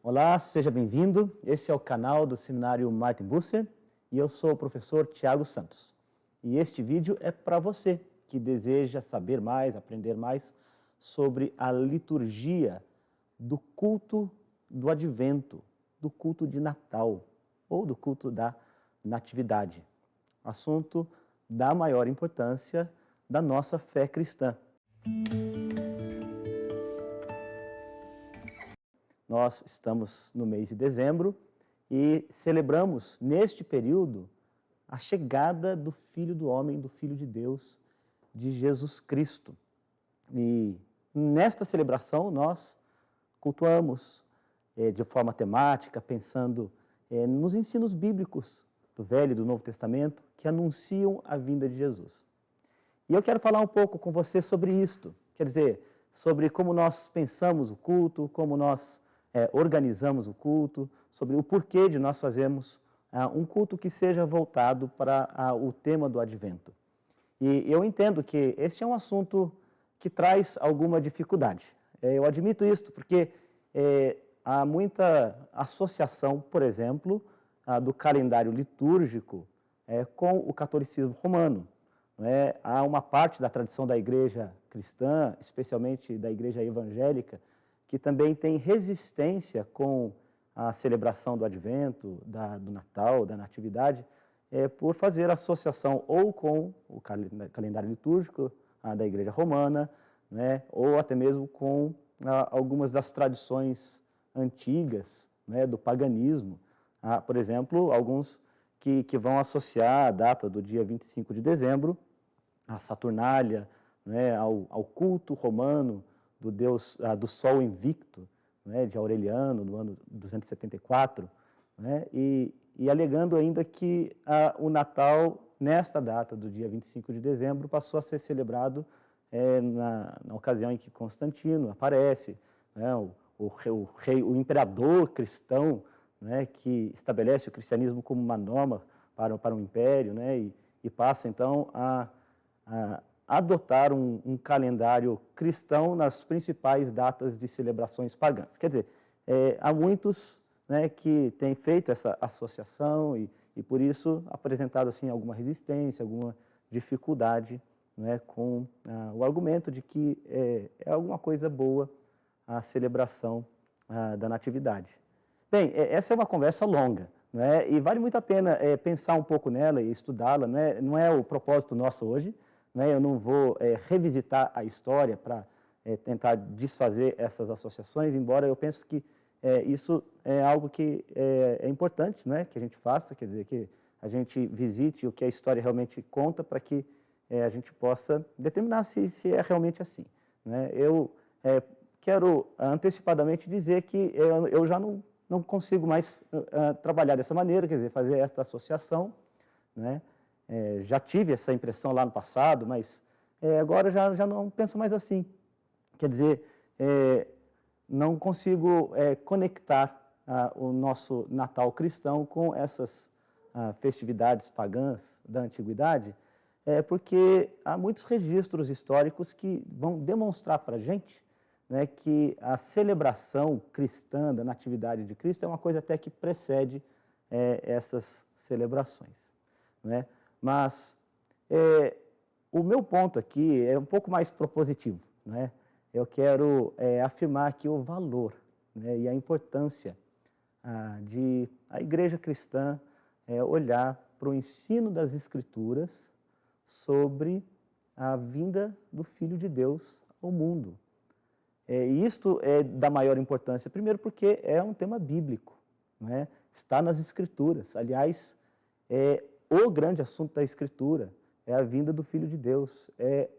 Olá, seja bem-vindo. Esse é o canal do Seminário Martin Bucer e eu sou o professor Tiago Santos. E este vídeo é para você que deseja saber mais, aprender mais sobre a liturgia do culto do Advento, do culto de Natal ou do culto da Natividade. Assunto da maior importância da nossa fé cristã. Nós estamos no mês de dezembro e celebramos neste período a chegada do Filho do Homem, do Filho de Deus, de Jesus Cristo. E nesta celebração nós cultuamos de forma temática, pensando nos ensinos bíblicos do Velho e do Novo Testamento que anunciam a vinda de Jesus. E eu quero falar um pouco com você sobre isto, quer dizer, sobre como nós pensamos o culto, como nós organizamos o culto, sobre o porquê de nós fazermos um culto que seja voltado para o tema do Advento. E eu entendo que este é um assunto que traz alguma dificuldade. Eu admito isto porque há muita associação, por exemplo, do calendário litúrgico com o catolicismo romano. Há uma parte da tradição da igreja cristã, especialmente da igreja evangélica, que também tem resistência com a celebração do Advento, do Natal, da Natividade, por fazer associação ou com o calendário litúrgico da Igreja Romana, ou até mesmo com algumas das tradições antigas do paganismo. Por exemplo, alguns que vão associar a data do dia 25 de dezembro à Saturnália, ao culto romano, do Deus do Sol Invicto, de Aureliano, no ano 274, e alegando ainda que o Natal, nesta data do dia 25 de dezembro, passou a ser celebrado na ocasião em que Constantino aparece, o imperador cristão, que estabelece o cristianismo como uma norma para o império, e passa então a adotar um calendário cristão nas principais datas de celebrações pagãs. Quer dizer, há muitos que têm feito essa associação e por isso apresentado assim, alguma resistência, alguma dificuldade com o argumento de que é alguma coisa boa a celebração da Natividade. Bem, essa é uma conversa longa, e vale muito a pena pensar um pouco nela e estudá-la, não é o propósito nosso hoje. Eu não vou revisitar a história para tentar desfazer essas associações, embora eu pense que isso é algo que é importante, que a gente faça, quer dizer, que a gente visite o que a história realmente conta para que a gente possa determinar se é realmente assim. Eu quero antecipadamente dizer que eu já não consigo mais trabalhar dessa maneira, quer dizer, fazer esta associação, já tive essa impressão lá no passado, mas agora já não penso mais assim. Quer dizer, não consigo conectar o nosso Natal cristão com essas festividades pagãs da antiguidade, porque há muitos registros históricos que vão demonstrar para a gente que a celebração cristã da Natividade de Cristo é uma coisa até que precede essas celebrações. Mas o meu ponto aqui é um pouco mais propositivo. Eu quero afirmar aqui o valor e a importância de a igreja cristã olhar para o ensino das Escrituras sobre a vinda do Filho de Deus ao mundo. E isto é da maior importância, primeiro porque é um tema bíblico, está nas Escrituras. Aliás, o grande assunto da Escritura é a vinda do Filho de Deus, é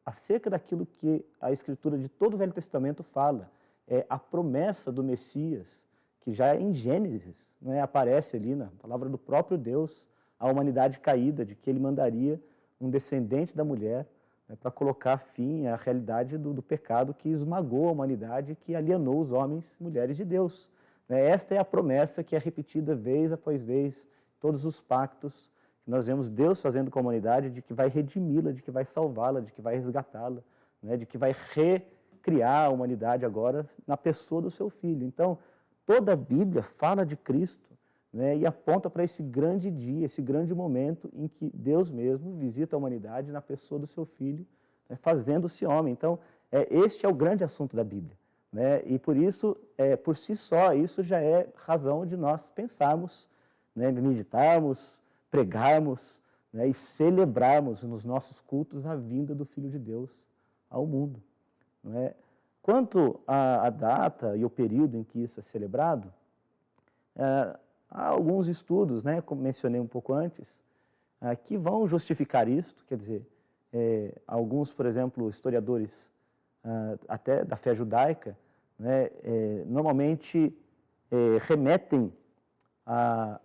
acerca daquilo que a Escritura de todo o Velho Testamento fala, é a promessa do Messias, que já em Gênesis aparece ali na palavra do próprio Deus, a humanidade caída, de que ele mandaria um descendente da mulher para colocar fim à realidade do pecado que esmagou a humanidade, que alienou os homens e mulheres de Deus. Esta é a promessa que é repetida vez após vez, todos os pactos que nós vemos Deus fazendo com a humanidade, de que vai redimi-la, de que vai salvá-la, de que vai resgatá-la, de que vai recriar a humanidade agora na pessoa do seu Filho. Então, toda a Bíblia fala de Cristo, né, e aponta para esse grande dia, esse grande momento em que Deus mesmo visita a humanidade na pessoa do seu Filho, né, fazendo-se homem. Então, este é o grande assunto da Bíblia, né, e por isso, por si só, isso já é razão de nós pensarmos, né, meditarmos, pregarmos, né, e celebrarmos nos nossos cultos a vinda do Filho de Deus ao mundo. Não é? Quanto à data e o período em que isso é celebrado, há alguns estudos, né, como mencionei um pouco antes, que vão justificar isto, quer dizer, alguns, por exemplo, historiadores até da fé judaica, né, normalmente remetem a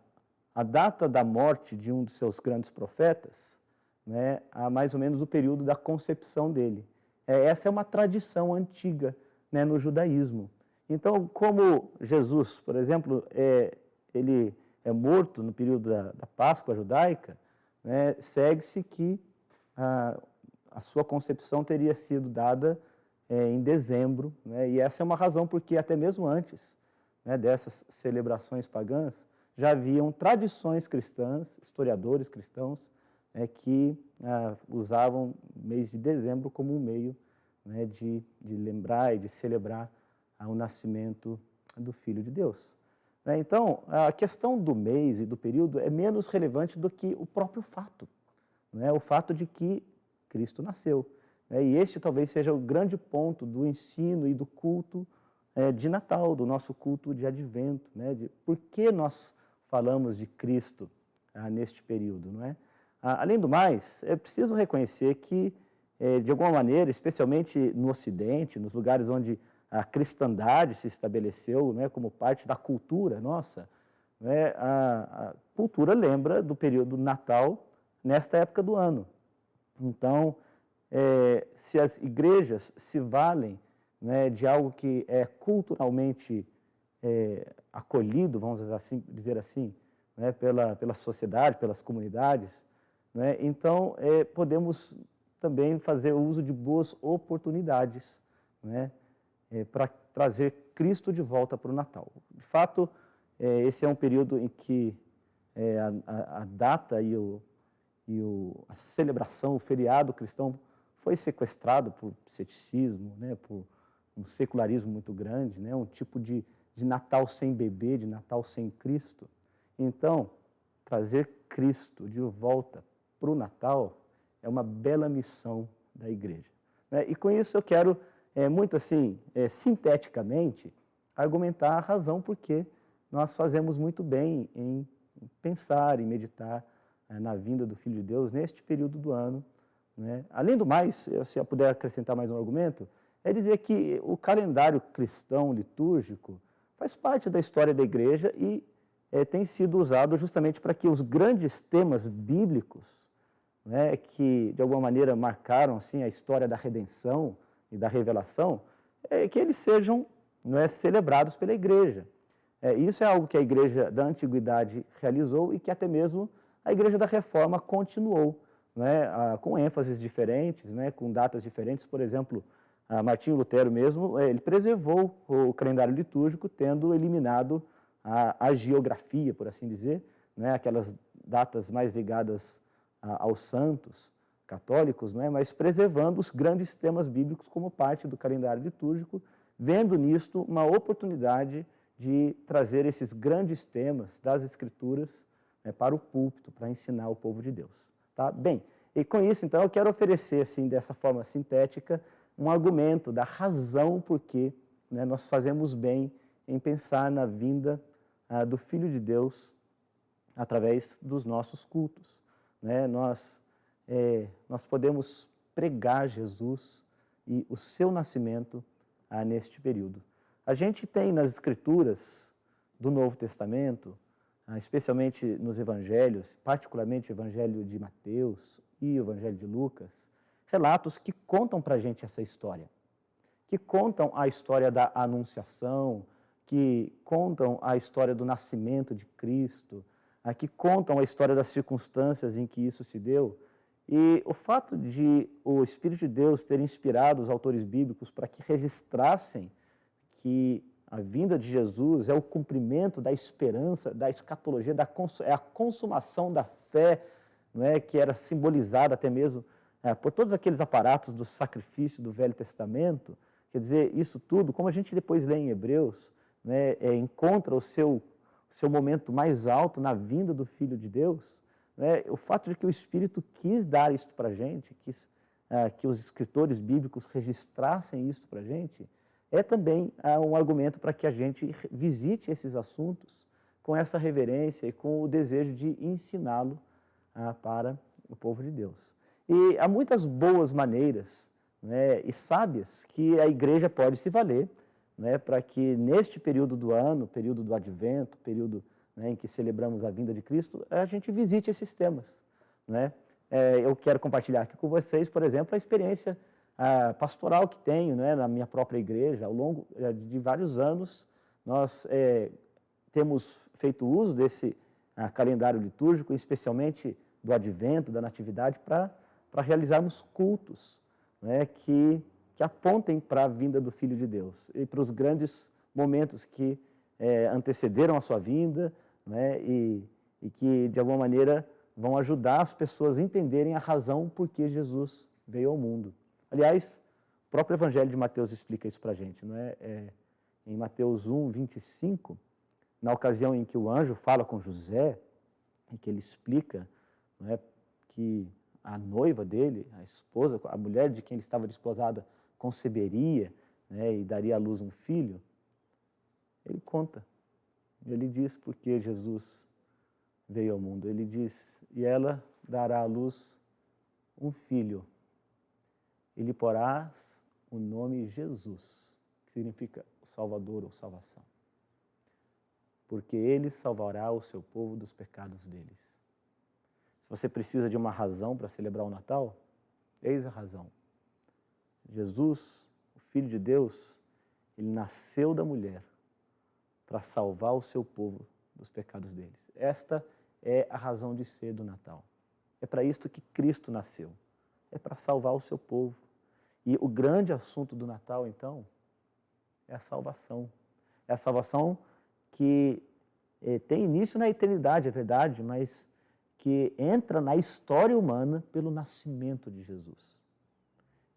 data da morte de um de seus grandes profetas, né, a mais ou menos o período da concepção dele. Essa é uma tradição antiga, né, no judaísmo. Então, como Jesus, por exemplo, ele é morto no período da Páscoa judaica, né, segue-se que a sua concepção teria sido dada em dezembro, né, e essa é uma razão porque até mesmo antes, né, dessas celebrações pagãs, já haviam tradições cristãs, historiadores cristãos, que usavam o mês de dezembro como um meio, né, de lembrar e de celebrar o nascimento do Filho de Deus. Então, a questão do mês e do período é menos relevante do que o próprio fato, né, o fato de que Cristo nasceu. E este talvez seja o grande ponto do ensino e do culto de Natal, do nosso culto de Advento, né, de por que nós falamos de Cristo neste período, não é? Além do mais, é preciso reconhecer que, de alguma maneira, especialmente no Ocidente, nos lugares onde a cristandade se estabeleceu, né, como parte da cultura nossa, né, a cultura lembra do período Natal nesta época do ano. Então, se as igrejas se valem, né, de algo que é culturalmente acolhido, vamos dizer assim, né, pela sociedade, pelas comunidades, né, então podemos também fazer uso de boas oportunidades, né, para trazer Cristo de volta para o Natal. De fato, esse é um período em que a data e a celebração, o feriado cristão foi sequestrado por ceticismo, né, por um secularismo muito grande, né, um tipo de Natal sem bebê, de Natal sem Cristo. Então, trazer Cristo de volta para o Natal é uma bela missão da igreja, né? E com isso eu quero, muito assim, sinteticamente, argumentar a razão por que nós fazemos muito bem em pensar e meditar na vinda do Filho de Deus neste período do ano, né? Além do mais, se eu puder acrescentar mais um argumento, é dizer que o calendário cristão litúrgico faz parte da história da igreja e tem sido usado justamente para que os grandes temas bíblicos, né, que de alguma maneira marcaram assim a história da redenção e da revelação, que eles sejam, né, celebrados pela igreja. Isso é algo que a igreja da antiguidade realizou e que até mesmo a igreja da reforma continuou, né, com ênfases diferentes, né, com datas diferentes. Por exemplo, Martinho Lutero mesmo, ele preservou o calendário litúrgico, tendo eliminado a geografia, por assim dizer, né, aquelas datas mais ligadas aos santos católicos, né, mas preservando os grandes temas bíblicos como parte do calendário litúrgico, vendo nisto uma oportunidade de trazer esses grandes temas das Escrituras, né, para o púlpito, para ensinar o povo de Deus. Tá? Bem, e com isso, então, eu quero oferecer, assim, dessa forma sintética, um argumento da razão por que, né, nós fazemos bem em pensar na vinda do Filho de Deus através dos nossos cultos, né? Nós podemos pregar Jesus e o seu nascimento neste período. A gente tem nas Escrituras do Novo Testamento, especialmente nos Evangelhos, particularmente o Evangelho de Mateus e o Evangelho de Lucas, relatos que contam para a gente essa história, que contam a história da Anunciação, que contam a história do nascimento de Cristo, que contam a história das circunstâncias em que isso se deu. E o fato de o Espírito de Deus ter inspirado os autores bíblicos para que registrassem que A vinda de Jesus é o cumprimento da esperança, da escatologia, é a consumação da fé, não é, que era simbolizada até mesmo por todos aqueles aparatos do sacrifício do Velho Testamento. Quer dizer, isso tudo, como a gente depois lê em Hebreus, né, encontra o seu momento mais alto na vinda do Filho de Deus, né, o fato de que o Espírito quis dar isto para a gente, que os escritores bíblicos registrassem isto para a gente, é também um argumento para que a gente visite esses assuntos com essa reverência e com o desejo de ensiná-lo para o povo de Deus. E há muitas boas maneiras, né, e sábias que a igreja pode se valer, né, para que neste período do ano, período do Advento, período, né, em que celebramos a vinda de Cristo, a gente visite esses temas, né? Eu quero compartilhar aqui com vocês, por exemplo, a experiência pastoral que tenho, né, na minha própria igreja. Ao longo de vários anos, nós temos feito uso desse calendário litúrgico, especialmente do Advento, da Natividade, para realizarmos cultos, né, que apontem para a vinda do Filho de Deus e para os grandes momentos que antecederam a sua vinda, né, e que, de alguma maneira, vão ajudar as pessoas a entenderem a razão por que Jesus veio ao mundo. Aliás, o próprio Evangelho de Mateus explica isso para a gente, não é? Em Mateus 1, 25, na ocasião em que o anjo fala com José, e que ele explica, não é, que a noiva dele, a esposa, a mulher de quem ele estava desposada, conceberia, né, e daria à luz um filho, ele conta, ele diz por que Jesus veio ao mundo. Ele diz, e ela dará à luz um filho, e lhe porás o nome Jesus, que significa Salvador ou salvação, porque ele salvará o seu povo dos pecados deles. Se você precisa de uma razão para celebrar o Natal, eis a razão. Jesus, o Filho de Deus, ele nasceu da mulher para salvar o seu povo dos pecados deles. Esta é a razão de ser do Natal. É para isto que Cristo nasceu. É para salvar o seu povo. E o grande assunto do Natal, então, é a salvação. É a salvação que tem início na eternidade, é verdade, mas que entra na história humana pelo nascimento de Jesus.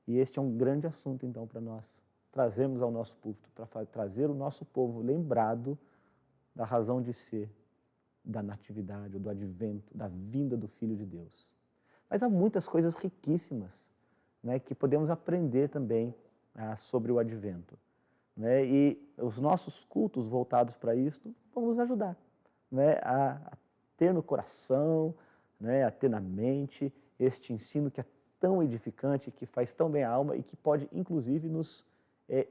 E este é um grande assunto, então, para nós trazermos ao nosso púlpito, para trazer o nosso povo lembrado da razão de ser, da natividade, ou do advento, da vinda do Filho de Deus. Mas há muitas coisas riquíssimas, né, que podemos aprender também sobre o advento. Né, e os nossos cultos voltados para isto vão nos ajudar, né, a ter no coração, né, a ter na mente este ensino que é tão edificante, que faz tão bem a alma e que pode, inclusive, nos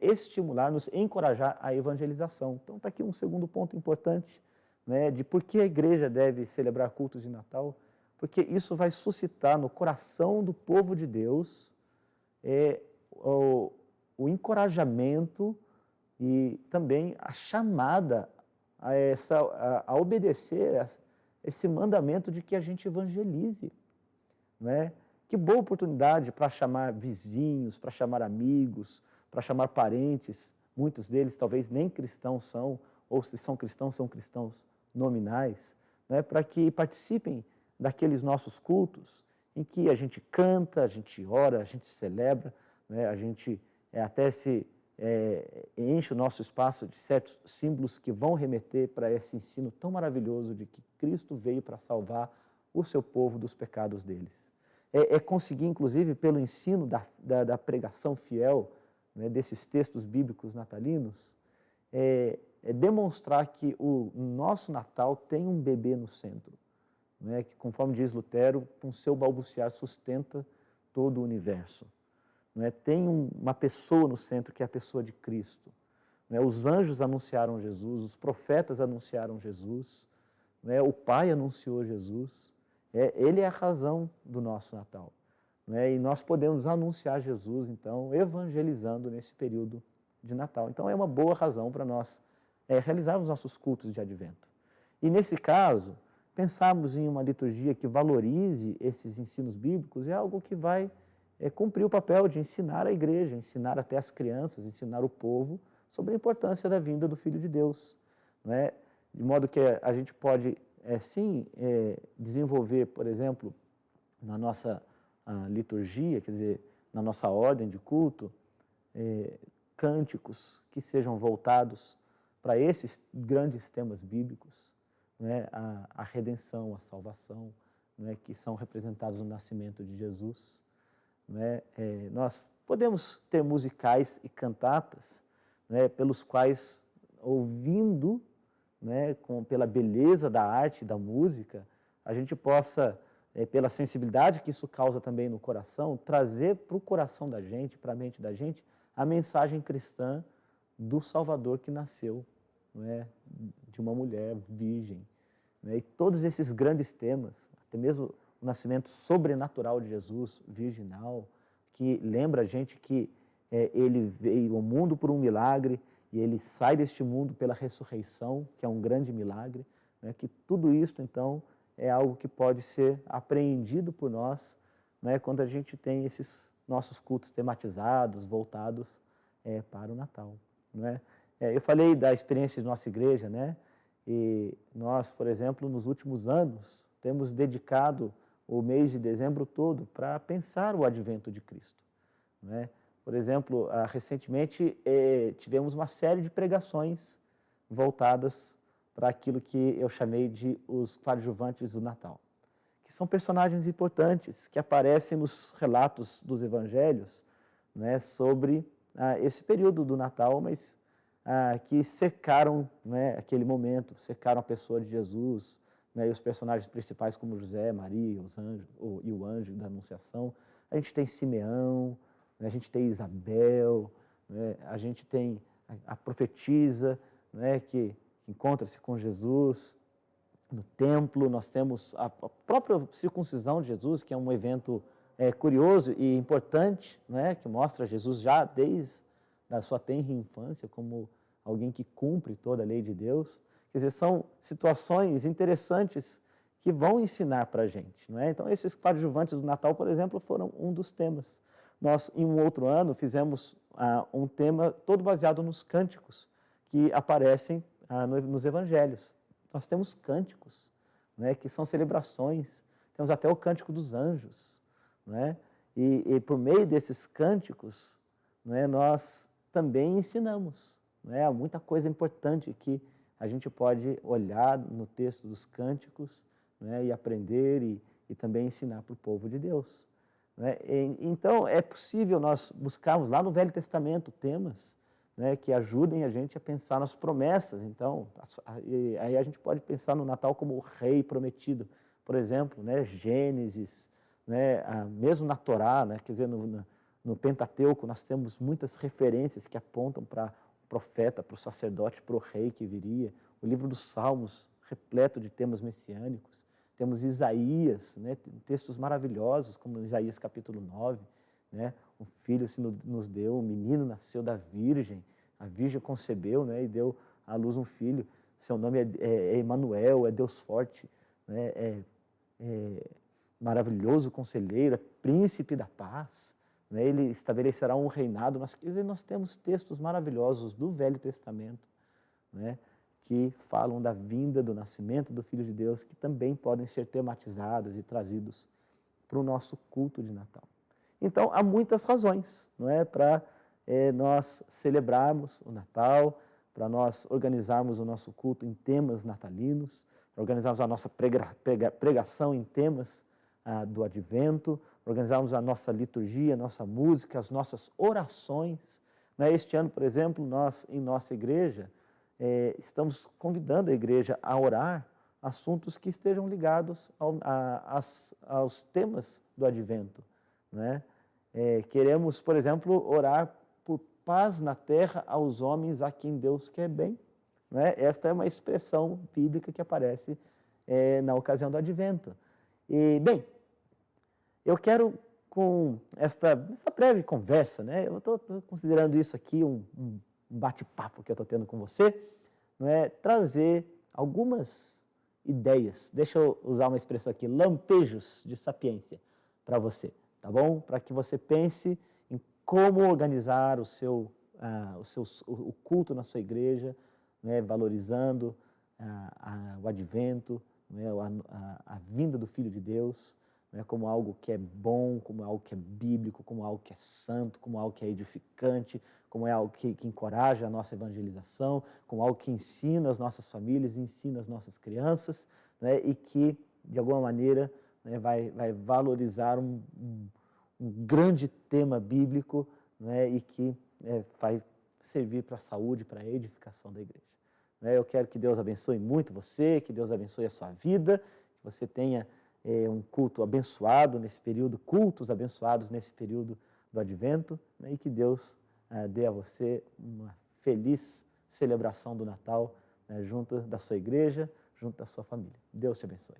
estimular, nos encorajar à evangelização. Então, está aqui um segundo ponto importante, né, de por que a igreja deve celebrar cultos de Natal, porque isso vai suscitar no coração do povo de Deus o encorajamento e também a chamada a obedecer esse mandamento de que a gente evangelize, né? Que boa oportunidade para chamar vizinhos, para chamar amigos, para chamar parentes, muitos deles talvez nem cristãos são, ou se são cristãos nominais, né? Para que participem daqueles nossos cultos em que a gente canta, a gente ora, a gente celebra, né? A gente até enche o nosso espaço de certos símbolos que vão remeter para esse ensino tão maravilhoso de que Cristo veio para salvar o seu povo dos pecados deles. Conseguir, inclusive, pelo ensino da pregação fiel, né, desses textos bíblicos natalinos, demonstrar que o nosso Natal tem um bebê no centro, né, que, conforme diz Lutero, com seu balbuciar sustenta todo o universo. Né, tem uma pessoa no centro, que é a pessoa de Cristo. Né, os anjos anunciaram Jesus, os profetas anunciaram Jesus, né, o Pai anunciou Jesus. Ele é a razão do nosso Natal. Né, e nós podemos anunciar Jesus, então, evangelizando nesse período de Natal. Então, é uma boa razão para nós realizarmos nossos cultos de advento. E, nesse caso, pensarmos em uma liturgia que valorize esses ensinos bíblicos é algo que vai cumprir o papel de ensinar a igreja, ensinar até as crianças, ensinar o povo sobre a importância da vinda do Filho de Deus, não é? De modo que a gente pode, sim, desenvolver, por exemplo, na nossa liturgia, quer dizer, na nossa ordem de culto, cânticos que sejam voltados para esses grandes temas bíblicos, né? A redenção, a salvação, né? Que são representados no nascimento de Jesus. Né? Nós podemos ter musicais e cantatas, né? Pelos quais, ouvindo, né? Pela beleza da arte e da música, a gente possa, pela sensibilidade que isso causa também no coração, trazer para o coração da gente, para a mente da gente, a mensagem cristã do Salvador que nasceu, não é? De uma mulher virgem. Né? E todos esses grandes temas, até mesmo o nascimento sobrenatural de Jesus, virginal, que lembra a gente que ele veio ao mundo por um milagre e ele sai deste mundo pela ressurreição, que é um grande milagre, né? Que tudo isso, então, é algo que pode ser apreendido por nós, né? Quando a gente tem esses nossos cultos tematizados, voltados para o Natal. Não é? Eu falei da experiência de nossa igreja, né? E nós, por exemplo, nos últimos anos, temos dedicado o mês de dezembro todo para pensar o advento de Cristo. Né? Por exemplo, recentemente tivemos uma série de pregações voltadas para aquilo que eu chamei de os coadjuvantes do Natal, que são personagens importantes que aparecem nos relatos dos evangelhos, né, sobre esse período do Natal, mas que cercaram, né, aquele momento, cercaram a pessoa de Jesus, né, e os personagens principais como José, Maria, os anjos, e o anjo da Anunciação. A gente tem Simeão, né, a gente tem Isabel, né, a gente tem a profetisa, né, que encontra-se com Jesus no templo. Nós temos a própria circuncisão de Jesus, que é um evento curioso e importante, né, que mostra Jesus já desde a sua tenra infância como alguém que cumpre toda a lei de Deus. Quer dizer, são situações interessantes que vão ensinar para a gente. Não é? Então, esses coadjuvantes do Natal, por exemplo, foram um dos temas. Nós, em um outro ano, fizemos um tema todo baseado nos cânticos que aparecem nos evangelhos. Nós temos cânticos, né, que são celebrações, temos até o cântico dos anjos. Né? E por meio desses cânticos, né, nós também ensinamos. Né? Há muita coisa importante que a gente pode olhar no texto dos cânticos, né, e aprender e também ensinar para o povo de Deus. Né? Então, é possível nós buscarmos lá no Velho Testamento temas, né, que ajudem a gente a pensar nas promessas. Então, aí a gente pode pensar no Natal como o rei prometido, por exemplo, né, Gênesis, né, mesmo na Torá, né, quer dizer, no Pentateuco, nós temos muitas referências que apontam para o profeta, para o sacerdote, para o rei que viria. O livro dos Salmos, repleto de temas messiânicos. Temos Isaías, né, textos maravilhosos, como Isaías capítulo 9, né, um filho se nos deu, um menino nasceu da Virgem, a Virgem concebeu, né, e deu à luz um filho. Seu nome é Emanuel, é Deus forte, né, maravilhoso conselheiro, é príncipe da paz. Né, ele estabelecerá um reinado. Nós temos textos maravilhosos do Velho Testamento, né, que falam da vinda, do nascimento do Filho de Deus, que também podem ser tematizados e trazidos para o nosso culto de Natal. Então, há muitas razões, não é, para nós celebrarmos o Natal, para nós organizarmos o nosso culto em temas natalinos, para organizarmos a nossa pregação em temas do Advento, organizarmos a nossa liturgia, a nossa música, as nossas orações. Né? Este ano, por exemplo, nós, em nossa igreja, estamos convidando a igreja a orar assuntos que estejam ligados aos temas do Advento. Né? Queremos, por exemplo, orar por paz na terra aos homens a quem Deus quer bem. Né? Esta é uma expressão bíblica que aparece na ocasião do Advento. E, bem, eu quero, com esta breve conversa, né? Eu estou considerando isso aqui um bate-papo que eu estou tendo com você, não é? Trazer algumas ideias, deixa eu usar uma expressão aqui, lampejos de sapiência para você, tá bom? Para que você pense em como organizar o seu o culto na sua igreja, né, valorizando o advento, né, a vinda do Filho de Deus, né, como algo que é bom, como algo que é bíblico, como algo que é santo, como algo que é edificante, como é algo que encoraja a nossa evangelização, como algo que ensina as nossas famílias, ensina as nossas crianças, né, e que, de alguma maneira, né, vai valorizar um grande tema bíblico, né, e que vai servir para a saúde, para a edificação da igreja. Né, eu quero que Deus abençoe muito você, que Deus abençoe a sua vida, que você tenha um culto abençoado nesse período, cultos abençoados nesse período do Advento, né, e que Deus dê a você uma feliz celebração do Natal, né, junto da sua igreja, junto da sua família. Deus te abençoe.